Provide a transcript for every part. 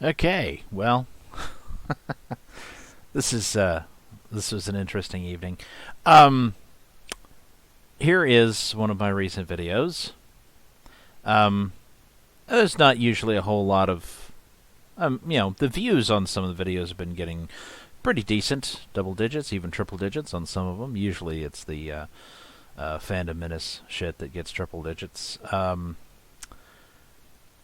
Okay, well, this is this was an interesting evening. Um, Here is one of my recent videos. Um, there's not usually a whole lot of, the views on some of the videos have been getting pretty decent, double digits, even triple digits on some of them. Usually, it's the Fandom Menace shit that gets triple digits.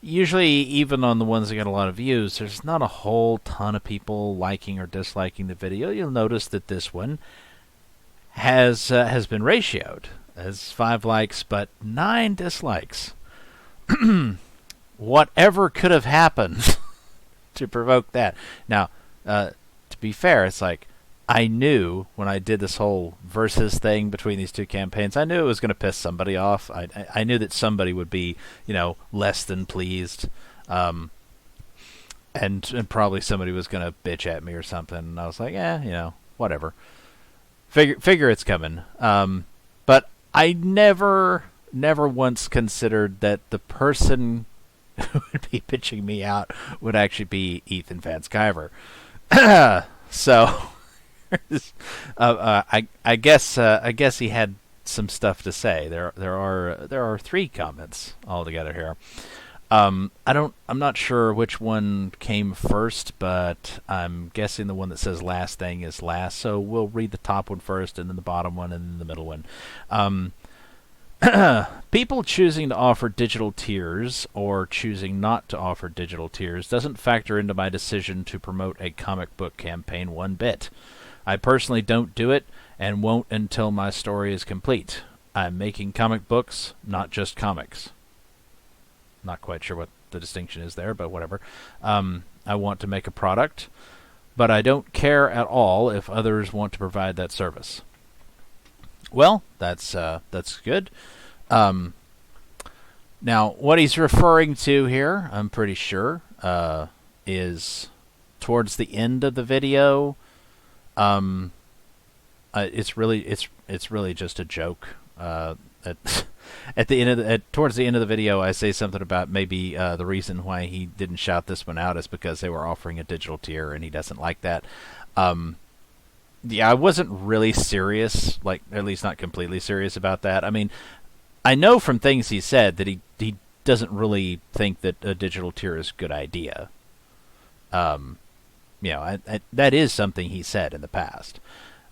Usually, even on the ones that get a lot of views, there's not a whole ton of people liking or disliking the video. You'll notice that this one has been ratioed as 5 likes but 9 dislikes. Whatever could have happened to provoke that? Now, to be fair, it's like I knew when I did this whole versus thing between these two campaigns, I knew it was going to piss somebody off. I knew that somebody would be, less than pleased, and probably somebody was going to bitch at me or something. And I was like, whatever. Figure it's coming. But I never once considered that the person who would be bitching me out would actually be Ethan Van Sciver. So, I guess he had some stuff to say. There are 3 comments altogether here. I'm not sure which one came first, but I'm guessing the one that says last thing is last. So we'll read the top one first, and then the bottom one, and then the middle one. People choosing to offer digital tiers or choosing not to offer digital tiers doesn't factor into my decision to promote a comic book campaign one bit. I personally don't do it and won't until my story is complete. I'm making comic books, not just comics. Not quite sure what the distinction is there, but whatever. I want to make a product, but I don't care at all if others want to provide that service. Well, that's good. Now, what he's referring to here, I'm pretty sure, is towards the end of the video. It's really just a joke. At the end of towards the end of the video, I say something about maybe the reason why he didn't shout this one out is because they were offering a digital tier and he doesn't like that. Yeah, I wasn't really serious, like at least not completely serious about that. I mean, I know from things he said that he doesn't really think that a digital tier is a good idea. That is something he said in the past.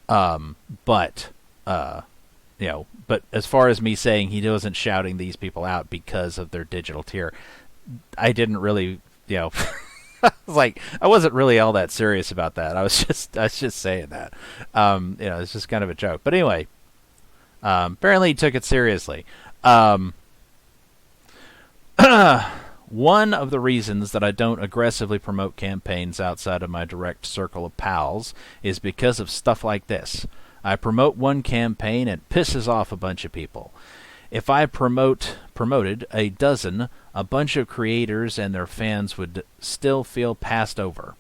But as far as me saying he wasn't shouting these people out because of their digital tier, I didn't really, like I wasn't really all that serious about that. I was just saying that. It's just kind of a joke. But anyway, apparently he took it seriously. One of the reasons that I don't aggressively promote campaigns outside of my direct circle of pals is because of stuff like this. I promote one campaign, it pisses off a bunch of people. If I promoted a dozen, a bunch of creators and their fans would still feel passed over.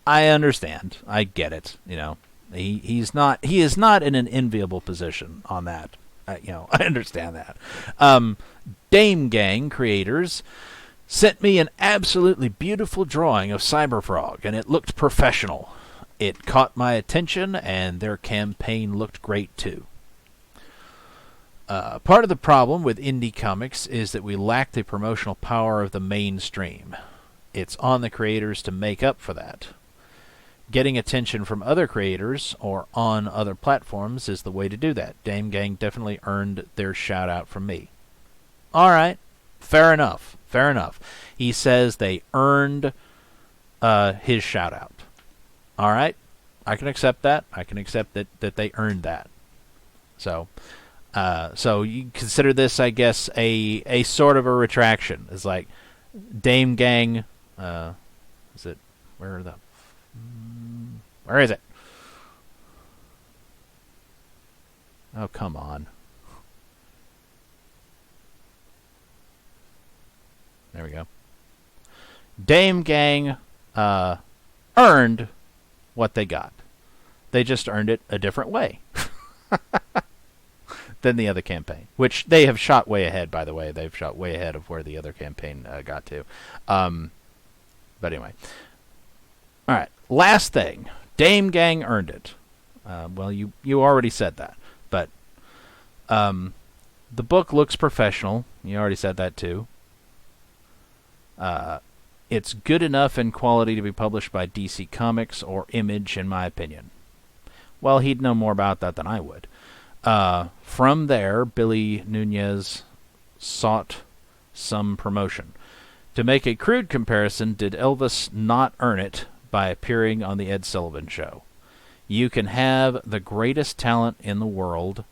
I understand. I get it. He is not in an enviable position on that. I understand that. Dame Gang creators sent me an absolutely beautiful drawing of Cyberfrog, and it looked professional. It caught my attention, and their campaign looked great too. Part of the problem with indie comics is that we lack the promotional power of the mainstream. It's on the creators to make up for that. Getting attention from other creators or on other platforms is the way to do that. Dame Gang definitely earned their shout out from me. All right, fair enough. He says they earned his shout out. All right, I can accept that. I can accept that they earned that. So you consider this, I guess, a sort of a retraction. It's like Dame Gang. Is it where is it? Oh, come on. There we go. Dame Gang earned what they got. They just earned it a different way. than the other campaign, which they have shot way ahead, by the way. They've shot way ahead of where the other campaign got to. But anyway. All right, last thing. Dame Gang earned it. Well, you already said that, but the book looks professional. You already said that too. It's good enough in quality to be published by DC Comics or Image, in my opinion. Well, he'd know more about that than I would. From there, Billy Nunez sought some promotion. To make a crude comparison, did Elvis not earn it by appearing on the Ed Sullivan Show? You can have the greatest talent in the world,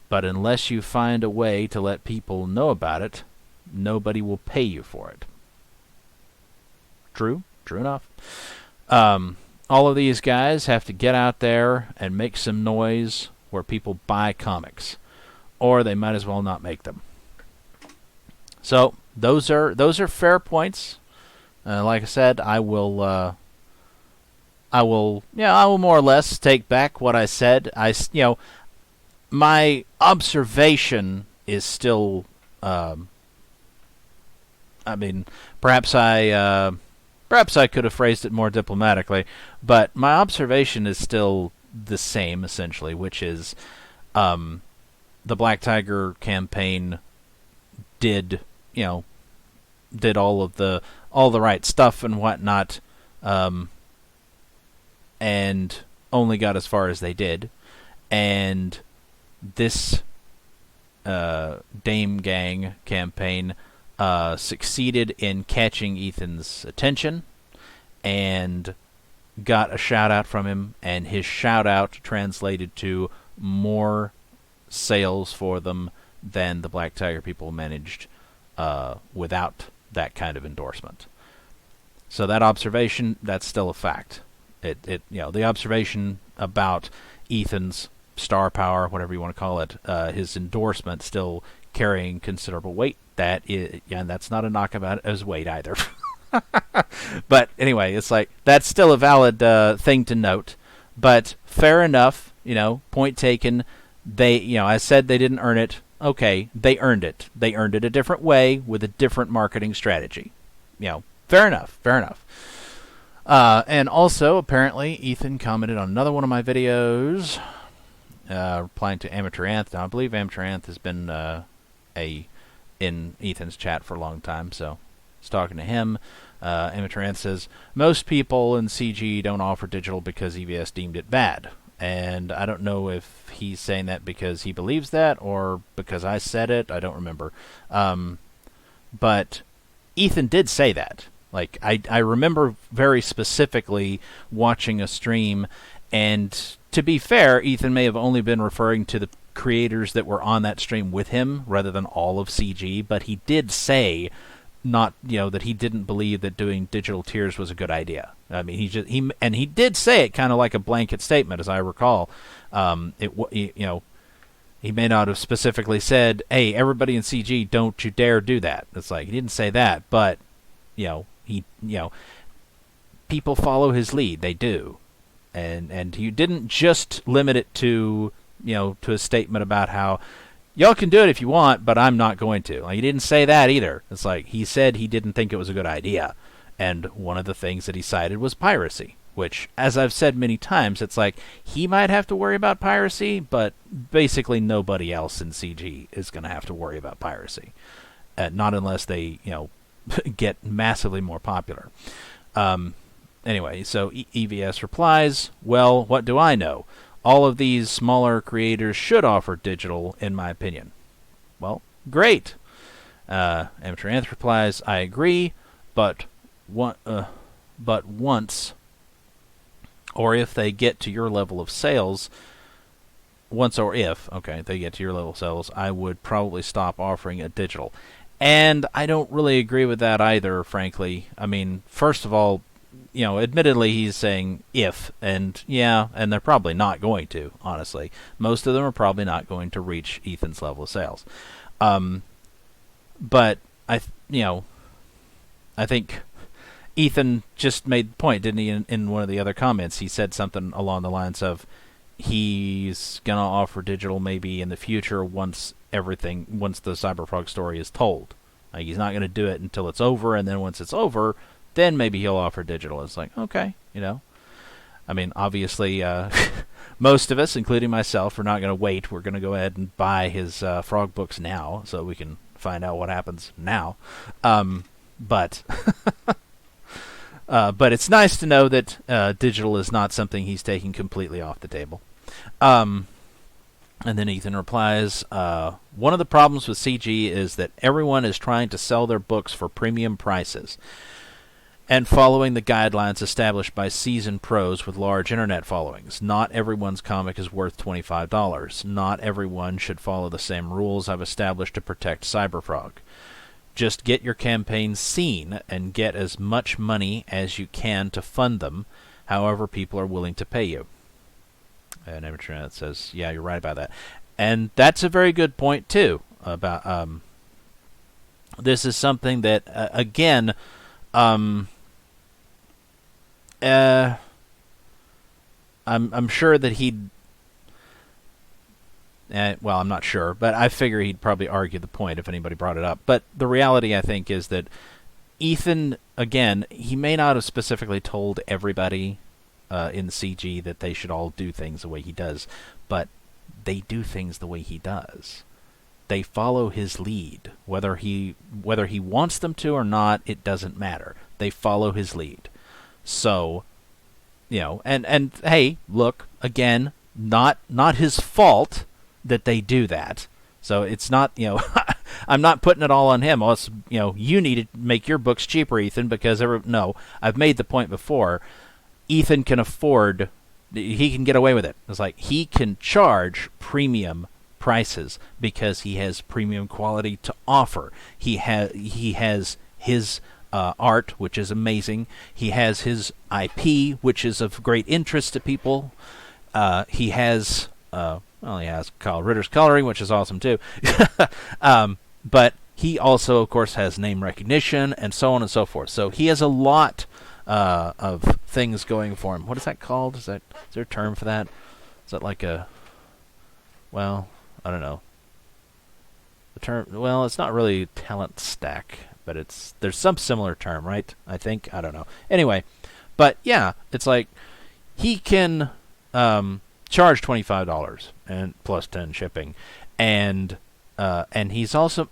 but unless you find a way to let people know about it, nobody will pay you for it. True enough. All of these guys have to get out there and make some noise where people buy comics, or they might as well not make them. So those are fair points. Like I said, I will more or less take back what I said. My observation is still. Perhaps I could have phrased it more diplomatically, but my observation is still the same, essentially, which is the Black Tiger campaign did all the right stuff and whatnot, and only got as far as they did, and this Dame Gang campaign succeeded in catching Ethan's attention and got a shout-out from him, and his shout-out translated to more sales for them than the Black Tiger people managed without that kind of endorsement. So that observation, that's still a fact. The observation about Ethan's star power, whatever you want to call it, his endorsement still carrying considerable weight. And that's not a knock about his weight either. But anyway, it's like that's still a valid thing to note. But fair enough, point taken. I said they didn't earn it. Okay, they earned it. They earned it a different way with a different marketing strategy. Fair enough. And also, apparently, Ethan commented on another one of my videos, replying to Amateur Anth. Now, I believe Amateur Anth has been in Ethan's chat for a long time, so I was talking to him. Amateur Anth says, most people in CG don't offer digital because EVS deemed it bad. And I don't know if he's saying that because he believes that or because I said it. I don't remember. But Ethan did say that. Like, I remember very specifically watching a stream, and to be fair, Ethan may have only been referring to the creators that were on that stream with him rather than all of CG, but he did say that he didn't believe that doing digital tiers was a good idea. I mean, he did say it kind of like a blanket statement, as I recall. He may not have specifically said, "Hey, everybody in CG, don't you dare do that." It's like he didn't say that, but people follow his lead. They do, and he didn't just limit it to a statement about how y'all can do it if you want, but I'm not going to. Like, he didn't say that either. It's like he said he didn't think it was a good idea. And one of the things that he cited was piracy, which, as I've said many times, it's like he might have to worry about piracy, but basically nobody else in CG is going to have to worry about piracy. Not unless they, get massively more popular. Anyway, so EVS replies, well, what do I know? All of these smaller creators should offer digital, in my opinion. Well, great. Amateur Anth replies, I agree, but once, or if they get to your level of sales, they get to your level of sales, I would probably stop offering a digital. And I don't really agree with that either, frankly. I mean, first of all, admittedly he's saying if, and they're probably not going to, honestly. Most of them are probably not going to reach Ethan's level of sales. But I think Ethan just made the point, didn't he, in one of the other comments? He said something along the lines of, he's gonna offer digital maybe in the future once the Cyberfrog story is told. Like, he's not gonna do it until it's over, and then once it's over, then maybe he'll offer digital. It's like, okay, I mean, obviously, most of us, including myself, are not going to wait. We're going to go ahead and buy his Frog books now, so we can find out what happens now. But it's nice to know that digital is not something he's taking completely off the table. And then Ethan replies, one of the problems with CG is that everyone is trying to sell their books for premium prices and following the guidelines established by seasoned pros with large internet followings. Not everyone's comic is worth $25. Not everyone should follow the same rules I've established to protect Cyberfrog. Just get your campaigns seen and get as much money as you can to fund them, however people are willing to pay you. And Internet says, yeah, you're right about that. And that's a very good point, too, about this is something that, again, I'm sure that he'd... well, I'm not sure, but I figure he'd probably argue the point if anybody brought it up. But the reality, I think, is that Ethan, again, he may not have specifically told everybody in CG that they should all do things the way he does, but they do things the way he does. They follow his lead. Whether he wants them to or not, it doesn't matter. They follow his lead. So, and hey, look, again, not his fault that they do that. So it's not, I'm not putting it all on him. Also, you need to make your books cheaper, Ethan, because no, I've made the point before. Ethan can afford, he can get away with it. It's like he can charge premium prices because he has premium quality to offer. He has his art, which is amazing. He has his IP, which is of great interest to people. He has Kyle Ritter's coloring, which is awesome too. But he also, of course, has name recognition and so on and so forth. So he has a lot of things going for him. What is that called? Is there a term for that? Is that like a... Well, I don't know. The term... Well, it's not really talent stack, but there's some similar term, right? I think. I don't know. Anyway, but yeah, it's like he can charge $25 and plus 10 shipping, and he's also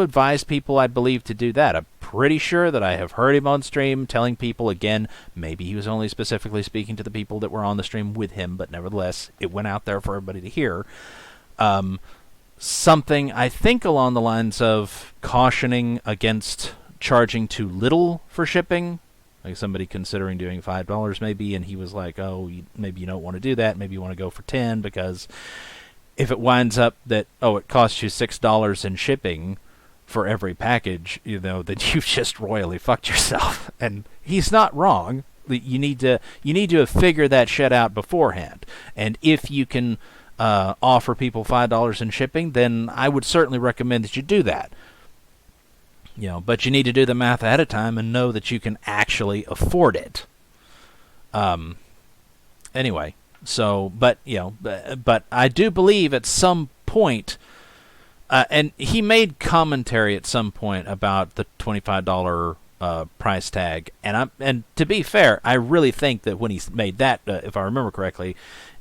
advised people, I believe, to do that. I'm pretty sure that I have heard him on stream telling people, again, maybe he was only specifically speaking to the people that were on the stream with him, but nevertheless, it went out there for everybody to hear. Something, I think, along the lines of cautioning against charging too little for shipping. Like somebody considering doing $5 maybe, and he was like, oh, maybe you don't want to do that. Maybe you want to go for 10 because if it winds up that, it costs you $6 in shipping for every package, then you've just royally fucked yourself. And he's not wrong. You need to figure that shit out beforehand. And if you can offer people $5 in shipping, then I would certainly recommend that you do that. But you need to do the math ahead of time and know that you can actually afford it. Anyway, so, but I do believe at some point, and he made commentary at some point about the $25 price tag, and to be fair, I really think that when he made that, if I remember correctly,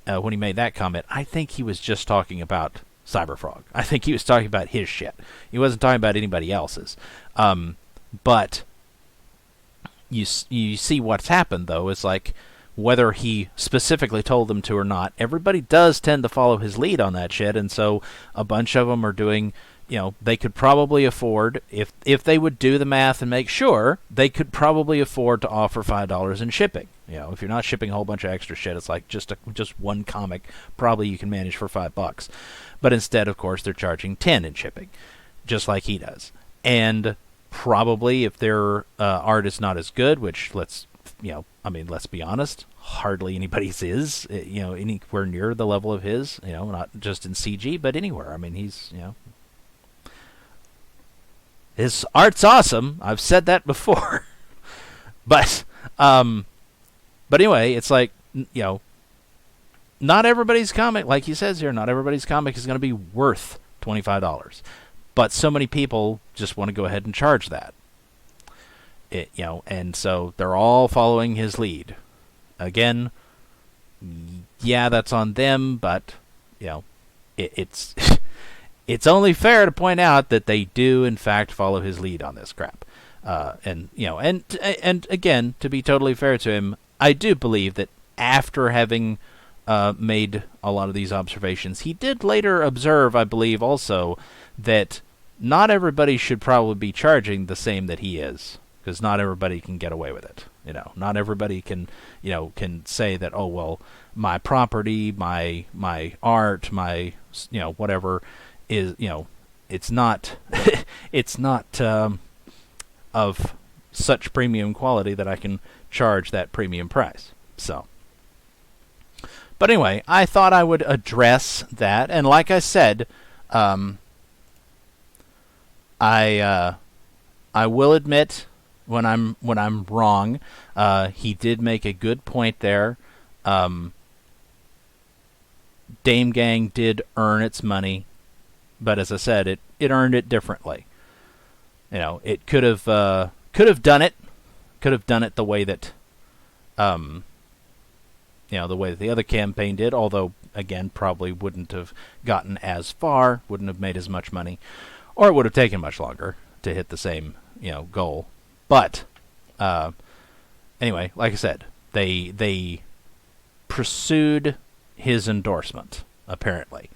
when he made that comment, I think he was just talking about Cyberfrog. I think he was talking about his shit. He wasn't talking about anybody else's. But you see what's happened, though, is like whether he specifically told them to or not, everybody does tend to follow his lead on that shit, and so a bunch of them are doing, they could probably afford, if they would do the math and make sure, they could probably afford to offer $5 in shipping. If you're not shipping a whole bunch of extra shit, it's like just one comic, probably you can manage for $5. But instead, of course, they're charging 10 in shipping, just like he does. And probably if their art is not as good, which let's be honest, hardly anybody's is, anywhere near the level of his, not just in CG, but anywhere. I mean, he's, his art's awesome. I've said that before. But anyway, it's like, not everybody's comic, like he says here, not everybody's comic is going to be worth $25. But so many people just want to go ahead and charge that. And so they're all following his lead. Again, yeah, that's on them, but it's it's only fair to point out that they do in fact follow his lead on this crap. And again, to be totally fair to him, I do believe that after having made a lot of these observations, he did later observe, I believe also, that not everybody should probably be charging the same that he is, because not everybody can get away with it. Not everybody can say that, oh well, my property, my art, my whatever is it's not it's not of such premium quality that I can charge that premium price. So, but anyway, I thought I would address that, and like I said, I will admit when I'm wrong. He did make a good point there. Dame Gang did earn its money, but as I said, it earned it differently. It could have done it the way that the way that the other campaign did, although again probably wouldn't have gotten as far, wouldn't have made as much money, or it would have taken much longer to hit the same goal. But anyway, like I said, they pursued his endorsement, apparently,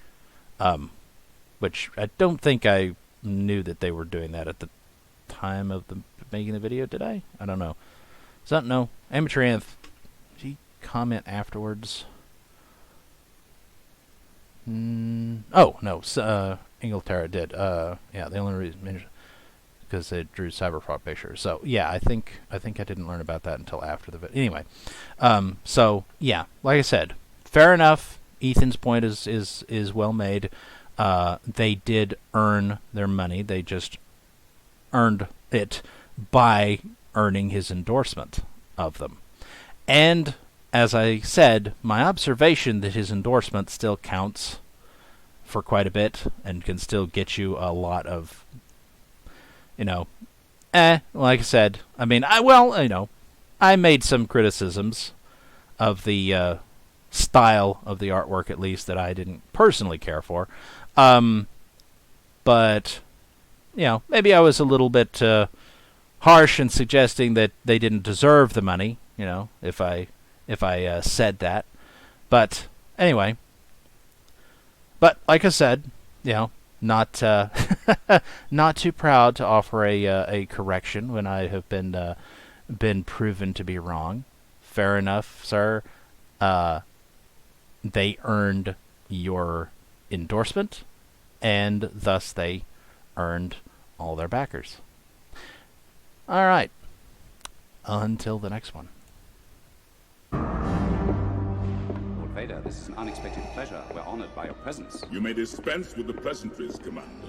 which I don't think I knew that they were doing that at the time of the making the video. Did I? I don't know. No. Amateur Anth, did he comment afterwards? Oh no, Inglaterra did. Yeah, the only reason because they drew Cyberpunk pictures. So yeah, I think I didn't learn about that until after the video. Anyway, so yeah, like I said, fair enough. Ethan's point is well made. They did earn their money. They just earned it by earning his endorsement of them. And as I said, my observation that his endorsement still counts for quite a bit and can still get you a lot of, like I said, I mean, I made some criticisms of the style of the artwork, at least, that I didn't personally care for. But, maybe I was a little bit harsh in suggesting that they didn't deserve the money, if I said that. But anyway, but like I said, not not too proud to offer a correction when I have been proven to be wrong. Fair enough, sir. They earned your endorsement, and thus they earned all their backers. All right. Until the next one. Lord Vader, this is an unexpected pleasure. We're honored by your presence. You may dispense with the pleasantries, Commander.